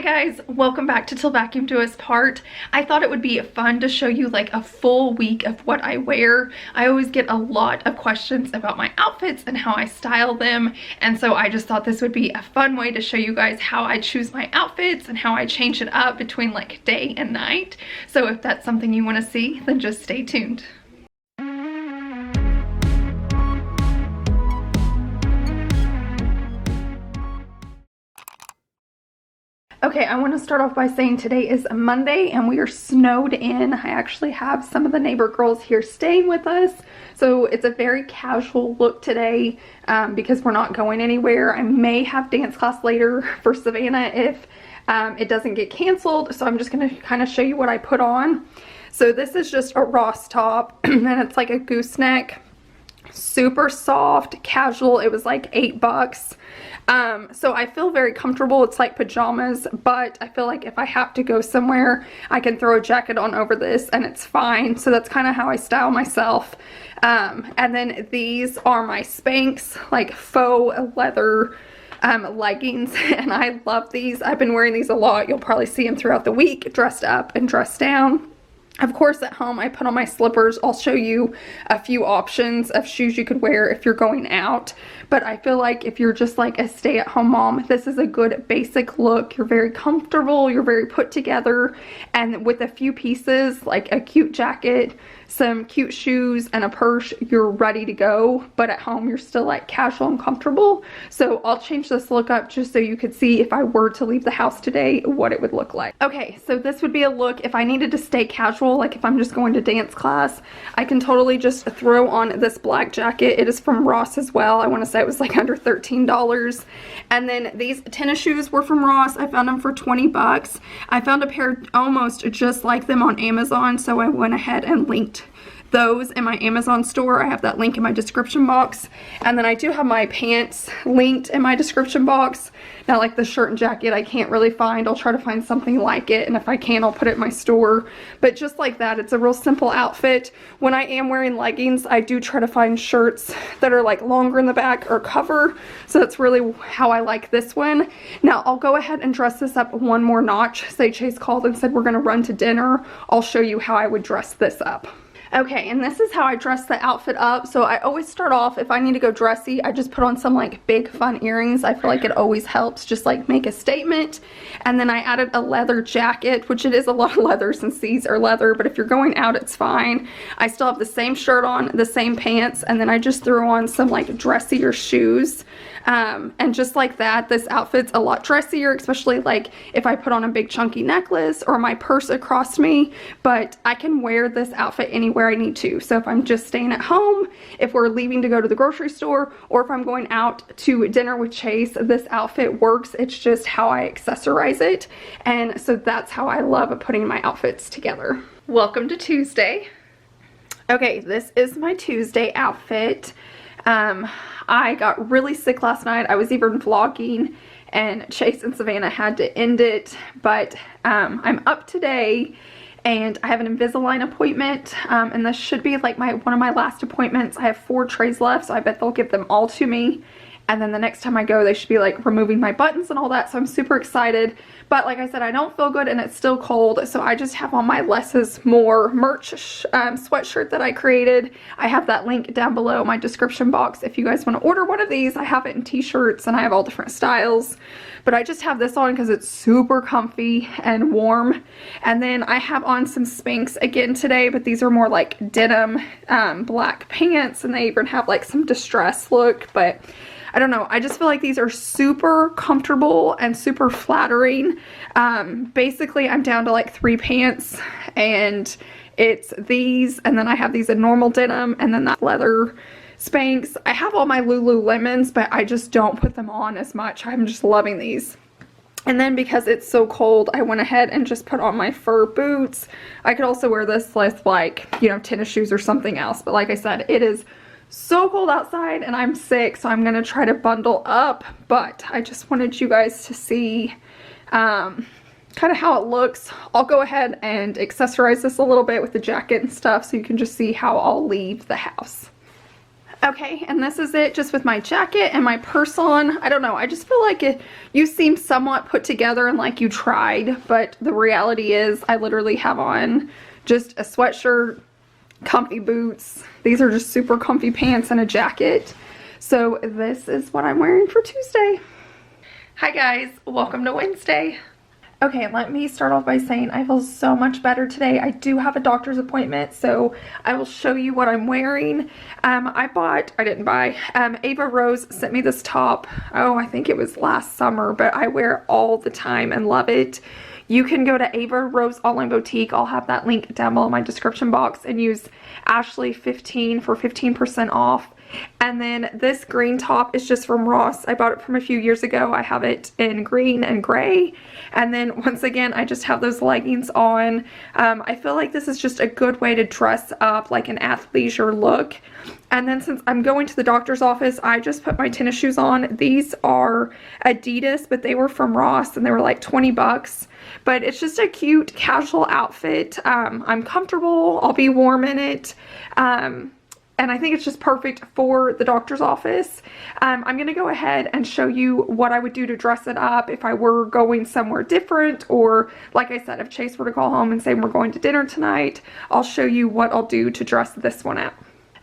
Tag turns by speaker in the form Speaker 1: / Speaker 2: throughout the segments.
Speaker 1: guys, welcome back to Till Vacuum Do Us Part. I thought it would be fun to show you like a full week of what I wear. I always get a lot of questions about my outfits and how I style them, and so I just thought this would be a fun way to show you guys how I choose my outfits and how I change it up between like day and night. So if that's something you want to see, then just stay tuned. Okay, I want to start off by saying today is Monday and we are snowed in. I actually have some of the neighbor girls here staying with us. So it's a very casual look today because we're not going anywhere. I may have dance class later for Savannah if it doesn't get canceled. So I'm just going to kind of show you what I put on. So this is just a Ross top and it's like a gooseneck. Super soft, casual. It was like $8. So I feel very comfortable. It's like pajamas, but I feel like if I have to go somewhere, I can throw a jacket on over this and it's fine. So that's kind of how I style myself. And then these are my Spanx, like faux leather leggings, and I love these. I've been wearing these a lot. You'll probably see them throughout the week, dressed up and dressed down. Of course, at home, I put on my slippers. I'll show you a few options of shoes you could wear if you're going out. But I feel like if you're just like a stay-at-home mom, this is a good basic look. You're very comfortable, you're very put together, and with a few pieces, like a cute jacket, some cute shoes, and a purse, you're ready to go. But at home, you're still like casual and comfortable. So I'll change this look up just so you could see if I were to leave the house today, what it would look like. Okay, so this would be a look if I needed to stay casual, like if I'm just going to dance class. I can totally just throw on this black jacket. It is from Ross as well. I want to say it was like under $13. And then these tennis shoes were from Ross. I found them for 20 bucks. I found a pair almost just like them on Amazon, so I went ahead and linked those in my Amazon store. I have that link in my description box. And then I do have my pants linked in my description box. Now, like the shirt and jacket, I can't really find. I'll try to find something like it, and if I can, I'll put it in my store. But just like that, it's a real simple outfit. When I am wearing leggings, I do try to find shirts that are like longer in the back or cover. So that's really how I like this one. Now, I'll go ahead and dress this up one more notch. Say Chase called and said we're gonna run to dinner. I'll show you how I would dress this up. Okay, and this is how I dress the outfit up. So I always start off, if I need to go dressy, I just put on some like big fun earrings. I feel like it always helps just like make a statement. And then I added a leather jacket, which it is a lot of leather since these are leather, but if you're going out, it's fine. I still have the same shirt on, the same pants, and then I just threw on some like dressier shoes. And just like that, this outfit's a lot dressier, especially like if I put on a big chunky necklace or my purse across me, but I can wear this outfit anywhere I need to. So if I'm just staying at home, if we're leaving to go to the grocery store, or if I'm going out to dinner with Chase, this outfit works. It's just how I accessorize it. And so that's how I love putting my outfits together. Welcome to Tuesday. Okay, this is my Tuesday outfit. I got really sick last night. I was even vlogging and Chase and Savannah had to end it, but I'm up today and I have an Invisalign appointment, and this should be like one of my last appointments. I have 4 trays left, so I bet they'll give them all to me. And then the next time I go, they should be like removing my buttons and all that. So I'm super excited. But like I said, I don't feel good and it's still cold. So I just have on my Less is More merch sweatshirt that I created. I have that link down below in my description box. If you guys want to order one of these, I have it in t-shirts and I have all different styles. But I just have this on because it's super comfy and warm. And then I have on some Spanx again today, but these are more like denim black pants, and they even have like some distressed look. But I don't know, I just feel like these are super comfortable and super flattering. Basically, I'm down to like 3 pants, and it's these, and then I have these in normal denim, and then that leather Spanx. I have all my Lululemons, but I just don't put them on as much. I'm just loving these. And then because it's so cold, I went ahead and just put on my fur boots. I could also wear this with like, you know, tennis shoes or something else. But like I said, it is so cold outside and I'm sick, so I'm gonna try to bundle up. But I just wanted you guys to see kind of how it looks. I'll go ahead and accessorize this a little bit with the jacket and stuff so you can just see how I'll leave the house. Okay, and this is it just with my jacket and my purse on. I don't know, I just feel like you seem somewhat put together and like you tried, but the reality is I literally have on just a sweatshirt, comfy boots. These are just super comfy pants and a jacket. So this is what I'm wearing for Tuesday. Hi guys, welcome to Wednesday. Okay, let me start off by saying I feel so much better today. I do have a doctor's appointment, so I will show you what I'm wearing. Ava Rose sent me this top. Oh, I think it was last summer, but I wear it all the time and love it. You can go to Ava Rose Online Boutique. I'll have that link down below in my description box and use Ashley15 for 15% off. And then this green top is just from Ross. I bought it from a few years ago. I have it in green and gray. And then once again, I just have those leggings on. I feel like this is just a good way to dress up like an athleisure look. And then since I'm going to the doctor's office, I just put my tennis shoes on. These are Adidas, but they were from Ross and they were like 20 bucks. But it's just a cute casual outfit. I'm comfortable. I'll be warm in it. And I think it's just perfect for the doctor's office. I'm going to go ahead and show you what I would do to dress it up if I were going somewhere different, or like I said, if Chase were to call home and say we're going to dinner tonight, I'll show you what I'll do to dress this one up.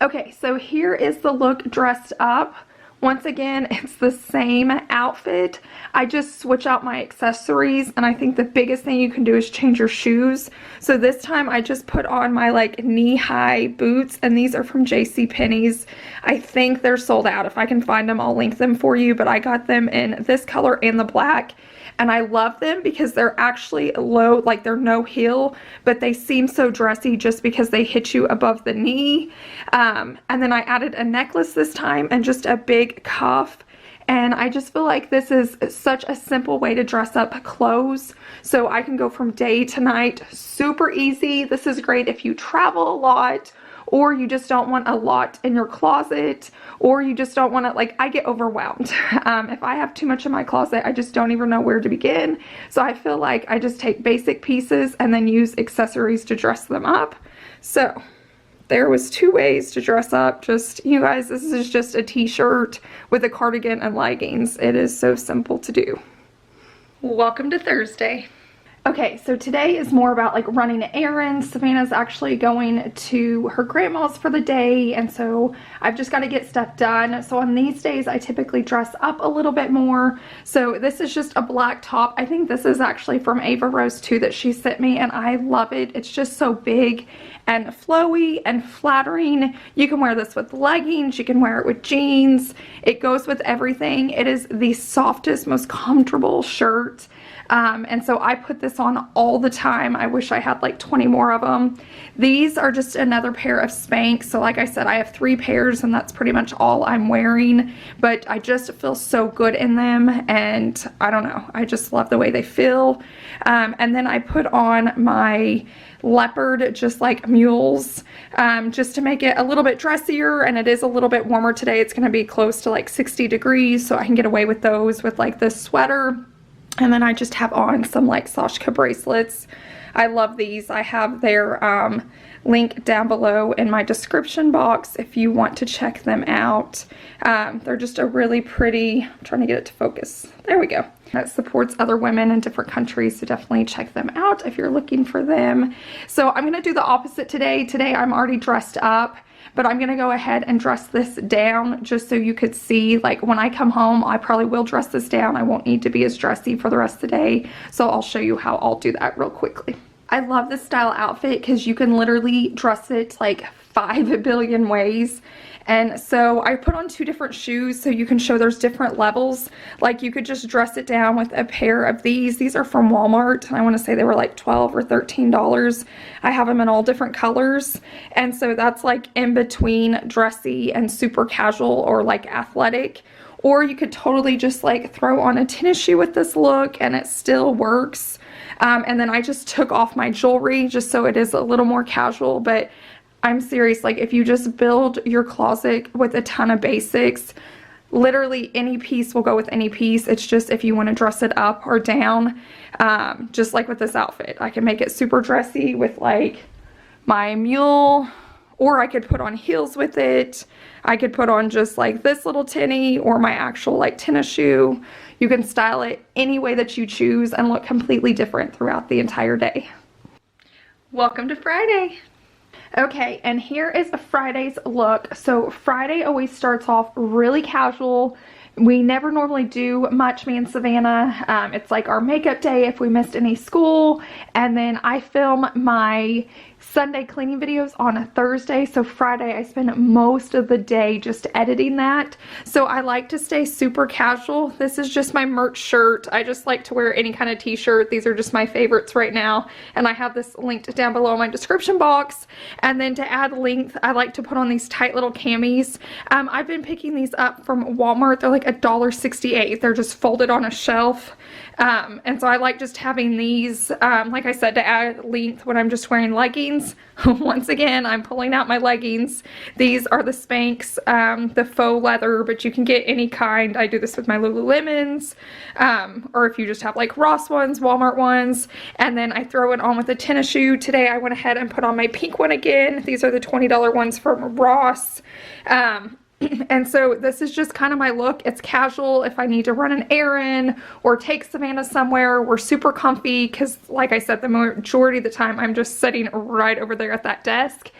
Speaker 1: Okay, so here is the look dressed up. Once again, it's the same outfit. I just switch out my accessories, and I think the biggest thing you can do is change your shoes. So this time I just put on my like knee-high boots, and these are from JCPenney's. I think they're sold out. If I can find them, I'll link them for you, but I got them in this color and the black. And I love them because they're actually low, like they're no heel, but they seem so dressy just because they hit you above the knee. And then I added a necklace this time and just a big cuff. And I just feel like this is such a simple way to dress up clothes. So I can go from day to night, super easy. This is great if you travel a lot, or you just don't want a lot in your closet, or you just don't want to, like, I get overwhelmed. If I have too much in my closet, I just don't even know where to begin. So I feel like I just take basic pieces and then use accessories to dress them up. So there was 2 ways to dress up. Just, you guys, this is just a t-shirt with a cardigan and leggings. It is so simple to do. Welcome to Thursday. Okay, so today is more about like running errands. Savannah's actually going to her grandma's for the day, and so I've just got to get stuff done. So on these days, I typically dress up a little bit more. So this is just a black top. I think this is actually from Ava Rose too that she sent me, and I love it. It's just so big and flowy and flattering. You can wear this with leggings. You can wear it with jeans. It goes with everything. It is the softest, most comfortable shirt. And so I put this on all the time. I wish I had like 20 more of them. These are just another pair of Spanx. So like I said, I have 3 pairs and that's pretty much all I'm wearing, but I just feel so good in them, and I don't know, I just love the way they feel. And then I put on my leopard, just like mules, just to make it a little bit dressier, and it is a little bit warmer today. It's going to be close to like 60 degrees, so I can get away with those with like this sweater. And then I just have on some like SASHKACO bracelets. I love these. I have their link down below in my description box if you want to check them out. They're just a really pretty, I'm trying to get it to focus. There we go. That supports other women in different countries, so definitely check them out if you're looking for them. So I'm going to do the opposite today. Today I'm already dressed up, but I'm going to go ahead and dress this down just so you could see, like, when I come home, I probably will dress this down. I won't need to be as dressy for the rest of the day, so I'll show you how I'll do that real quickly. I love this style outfit because you can literally dress it like 5 billion ways. And so I put on 2 different shoes so you can show there's different levels. Like, you could just dress it down with a pair of these. These are from Walmart, and I want to say they were like $12 or $13. I have them in all different colors. And so that's like in between dressy and super casual or like athletic. Or you could totally just like throw on a tennis shoe with this look and it still works. And then I just took off my jewelry just so it is a little more casual, but I'm serious, like if you just build your closet with a ton of basics, literally any piece will go with any piece. It's just if you want to dress it up or down, just like with this outfit. I can make it super dressy with like my mule or I could put on heels with it. I could put on just like this little tinny or my actual like tennis shoe. You can style it any way that you choose and look completely different throughout the entire day. Welcome to Friday. Okay, and here is a Friday's look. So Friday always starts off really casual. We never normally do much, me and Savannah. It's like our makeup day if we missed any school, and then I film my Sunday cleaning videos on a Thursday. So Friday I spend most of the day just editing that. So I like to stay super casual. This is just my merch shirt. I just like to wear any kind of t-shirt. These are just my favorites right now, and I have this linked down below in my description box. And then to add length, I like to put on these tight little camis. I've been picking these up from Walmart. They're like $1.68. They're just folded on a shelf. And so I like just having these, like I said, to add length when I'm just wearing leggings. Once again, I'm pulling out my leggings. These are the Spanx, the faux leather, but you can get any kind. I do this with my Lululemons, or if you just have like Ross ones, Walmart ones, and then I throw it on with a tennis shoe. Today I went ahead and put on my pink one again. These are the $20 ones from Ross. And so this is just kind of my look. It's casual if I need to run an errand or take Savannah somewhere. We're super comfy because, like I said, the majority of the time I'm just sitting right over there at that desk.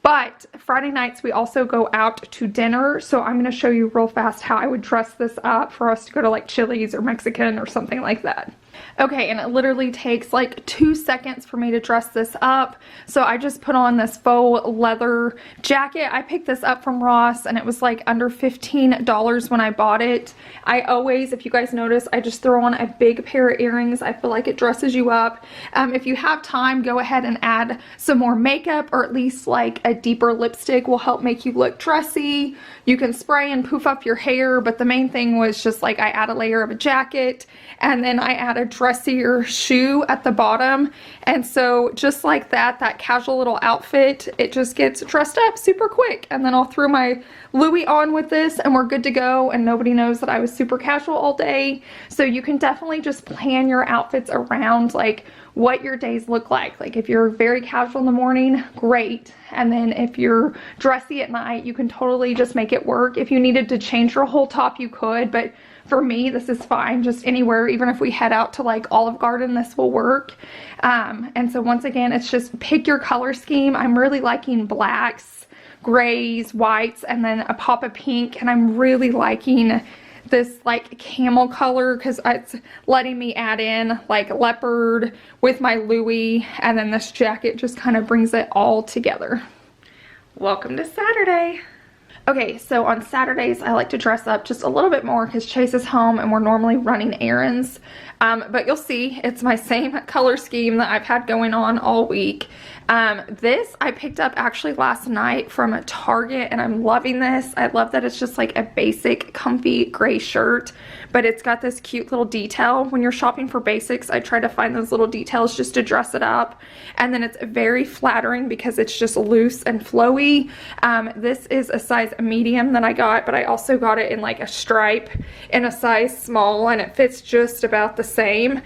Speaker 1: But Friday nights we also go out to dinner, so I'm going to show you real fast how I would dress this up for us to go to like Chili's or Mexican or something like that. Okay, and it literally takes like 2 seconds for me to dress this up. So I just put on this faux leather jacket. I picked this up from Ross and it was like under $15 when I bought it. I always, if you guys notice, I just throw on a big pair of earrings. I feel like it dresses you up. If you have time, go ahead and add some more makeup, or at least like a deeper lipstick will help make you look dressy. You can spray and poof up your hair, but the main thing was just like I add a layer of a jacket and then I add a dressier shoe at the bottom. And so just like that, that casual little outfit, it just gets dressed up super quick. And then I'll throw my Louis on with this and we're good to go, and nobody knows that I was super casual all day. So you can definitely just plan your outfits around like what your days look like. Like if you're very casual in the morning, great. And then if you're dressy at night, you can totally just make it work. If you needed to change your whole top, you could, but for me, this is fine. Just anywhere, even if we head out to like Olive Garden, this will work. And so once again, it's just pick your color scheme. I'm really liking blacks, grays, whites, and then a pop of pink. And I'm really liking this like camel color because it's letting me add in like leopard with my Louis, and then this jacket just kind of brings it all together. Welcome to Saturday. Okay, so on Saturdays, I like to dress up just a little bit more because Chase is home and we're normally running errands. But you'll see it's my same color scheme that I've had going on all week. This I picked up actually last night from a Target, and I'm loving this. I love that it's just like a basic comfy gray shirt, but it's got this cute little detail. When you're shopping for basics, I try to find those little details just to dress it up. And then it's very flattering because it's just loose and flowy. This is a size medium that I got, but I also got it in like a stripe in a size small, and it fits just about the same.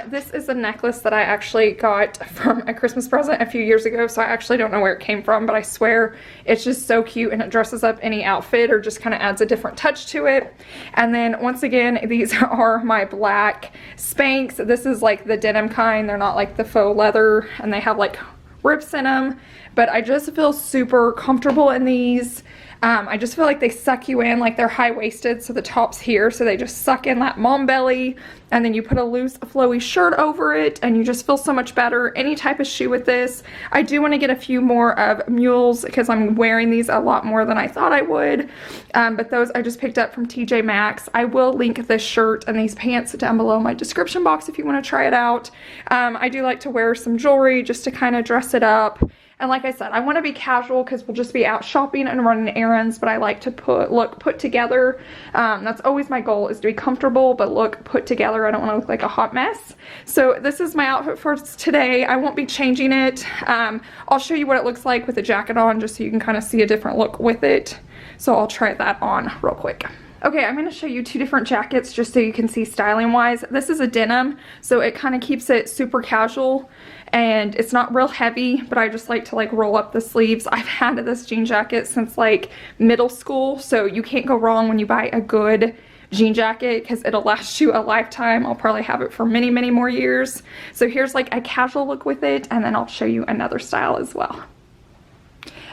Speaker 1: This is a necklace that I actually got from a Christmas present a few years ago, so I actually don't know where it came from, but I swear it's just so cute and it dresses up any outfit or just kind of adds a different touch to it. And then once again, these are my black Spanx. This is like the denim kind. They're not like the faux leather, and they have like rips in them, but I just feel super comfortable in these. I just feel like they suck you in, like they're high-waisted, so the top's here, so they just suck in that mom belly, and then you put a loose flowy shirt over it, and you just feel so much better. Any type of shoe with this. I do want to get a few more of mules because I'm wearing these a lot more than I thought I would, but those I just picked up from TJ Maxx. I will link this shirt and these pants down below in my description box if you want to try it out. I do like to wear some jewelry just to kind of dress it up. And like I said, I want to be casual because we'll just be out shopping and running errands, but I like to look put together. That's always my goal, is to be comfortable but look put together. I don't want to look like a hot mess. So this is my outfit for today. I won't be changing it. I'll show you what it looks like with the jacket on just so you can kind of see a different look with it. So I'll try that on real quick. Okay, I'm going to show you two different jackets just so you can see styling wise. This is a denim, so it kind of keeps it super casual and it's not real heavy, but I just like to like roll up the sleeves. I've had this jean jacket since like middle school, so you can't go wrong when you buy a good jean jacket because it'll last you a lifetime. I'll probably have it for many, many more years. So here's like a casual look with it, and then I'll show you another style as well.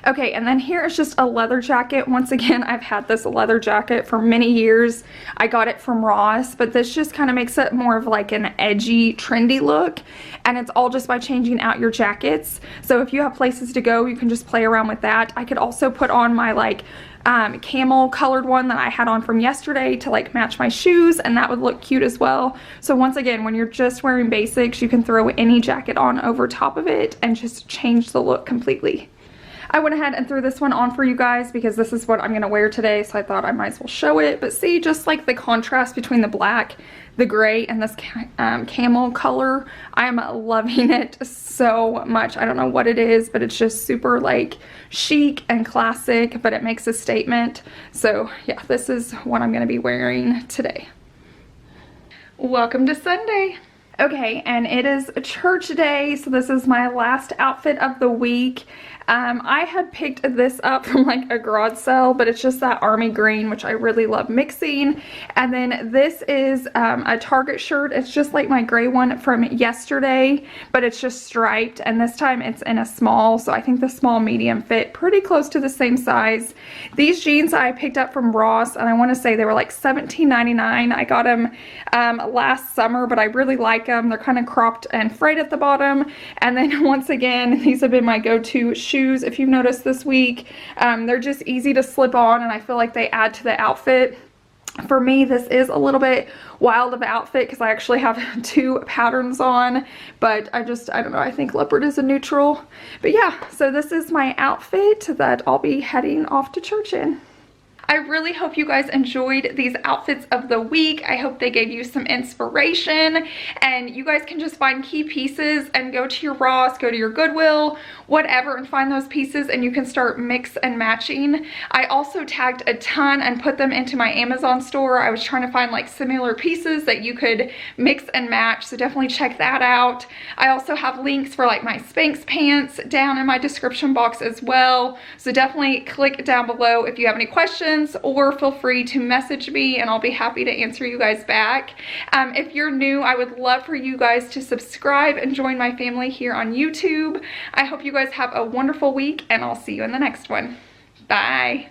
Speaker 1: Okay, and then here is just a leather jacket. Once again, I've had this leather jacket for many years. I got it from Ross, but this just kind of makes it more of like an edgy, trendy look. And it's all just by changing out your jackets. So if you have places to go, you can just play around with that. I could also put on my like camel colored one that I had on from yesterday to like match my shoes, and that would look cute as well. So once again, when you're just wearing basics, you can throw any jacket on over top of it and just change the look completely. I went ahead and threw this one on for you guys because this is what I'm going to wear today, so I thought I might as well show it. But see, just like the contrast between the black, the gray, and this camel color, I'm loving it so much. I don't know what it is, but it's just super like chic and classic, but it makes a statement. So yeah, this is what I'm going to be wearing today. Welcome to Sunday. Okay, and it is church day, so this is my last outfit of the week. I had picked this up from like a garage sale, but it's just that army green, which I really love mixing. And then this is a Target shirt. It's just like my gray one from yesterday, but it's just striped, and this time it's in a small, so I think the small medium fit pretty close to the same size. These jeans I picked up from Ross, and I want to say they were like $17.99. I got them last summer, but I really like them. They're kind of cropped and frayed at the bottom. And then once again, these have been my go-to shoes if you've noticed this week. They're just easy to slip on, and I feel like they add to the outfit. For me, this is a little bit wild of an outfit because I actually have two patterns on, but I don't know, I think leopard is a neutral. But yeah, so this is my outfit that I'll be heading off to church in. I really hope you guys enjoyed these outfits of the week. I hope they gave you some inspiration, and you guys can just find key pieces and go to your Ross, go to your Goodwill, whatever, and find those pieces, and you can start mix and matching. I also tagged a ton and put them into my Amazon store. I was trying to find like similar pieces that you could mix and match, so definitely check that out. I also have links for like my Spanx pants down in my description box as well, so definitely click down below if you have any questions, or feel free to message me and I'll be happy to answer you guys back. If you're new, I would love for you guys to subscribe and join my family here on YouTube. I hope you guys have a wonderful week, and I'll see you in the next one. Bye.